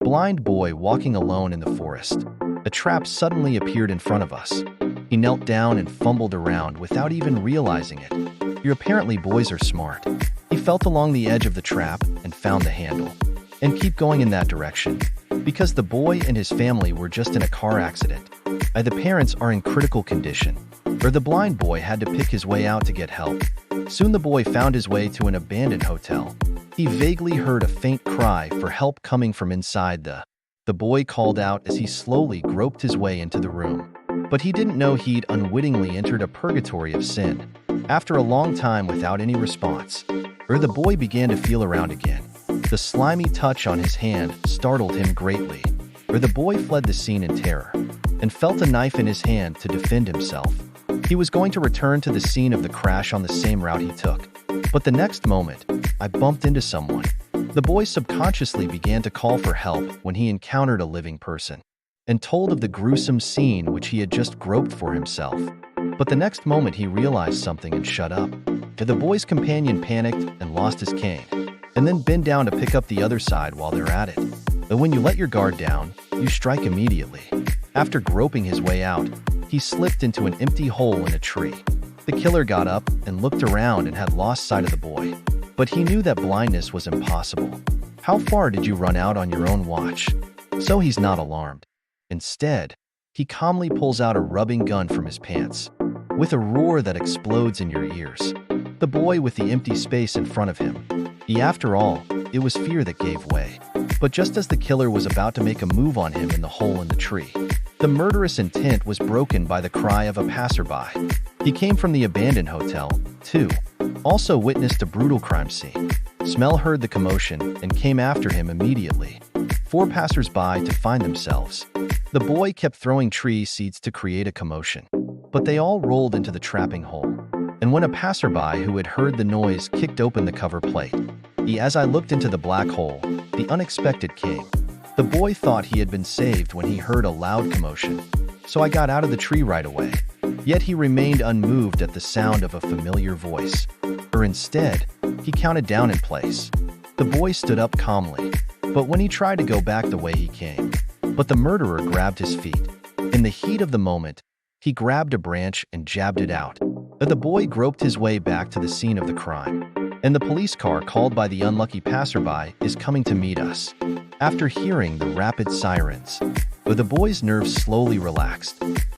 Blind boy walking alone in the forest. A trap suddenly appeared in front of us. He knelt down and fumbled around without even realizing it. Apparently boys are smart. He felt along the edge of the trap and found the handle. And keep going in that direction. Because the boy and his family were just in a car accident. The parents are in critical condition. Or the blind boy had to pick his way out to get help. Soon the boy found his way to an abandoned hotel. He vaguely heard a faint cry for help coming from inside the boy called out as he slowly groped his way into the room. But he didn't know he'd unwittingly entered a purgatory of sin. After a long time without any response, the boy began to feel around again. The slimy touch on his hand startled him greatly. The boy fled the scene in terror and felt a knife in his hand to defend himself. He was going to return to the scene of the crash on the same route he took. But the next moment, I bumped into someone. The boy subconsciously began to call for help when he encountered a living person and told of the gruesome scene which he had just groped for himself. But the next moment he realized something and shut up. The boy's companion panicked and lost his cane, and then bent down to pick up the other side while they're at it. But when you let your guard down, you strike immediately. After groping his way out, he slipped into an empty hole in a tree. The killer got up and looked around and had lost sight of the boy. But he knew that blindness was impossible. How far did you run out on your own watch? So he's not alarmed. Instead, he calmly pulls out a rubbing gun from his pants. With a roar that explodes in your ears. The boy with the empty space in front of him. After all, it was fear that gave way. But just as the killer was about to make a move on him in the hole in the tree, the murderous intent was broken by the cry of a passerby. He came from the abandoned hotel, too. Also witnessed a brutal crime scene. Smell heard the commotion and came after him immediately. 4 passers-by to find themselves. The boy kept throwing tree seeds to create a commotion, but they all rolled into the trapping hole. And when a passerby who had heard the noise kicked open the cover plate, as I looked into the black hole, the unexpected came. The boy thought he had been saved when he heard a loud commotion, so I got out of the tree right away. Yet he remained unmoved at the sound of a familiar voice. Instead, he counted down in place. The boy stood up calmly, but when he tried to go back the way he came, but the murderer grabbed his feet. In the heat of the moment, he grabbed a branch and jabbed it out. The boy groped his way back to the scene of the crime, and the police car called by the unlucky passerby is coming to meet us. After hearing the rapid sirens, the boy's nerves slowly relaxed.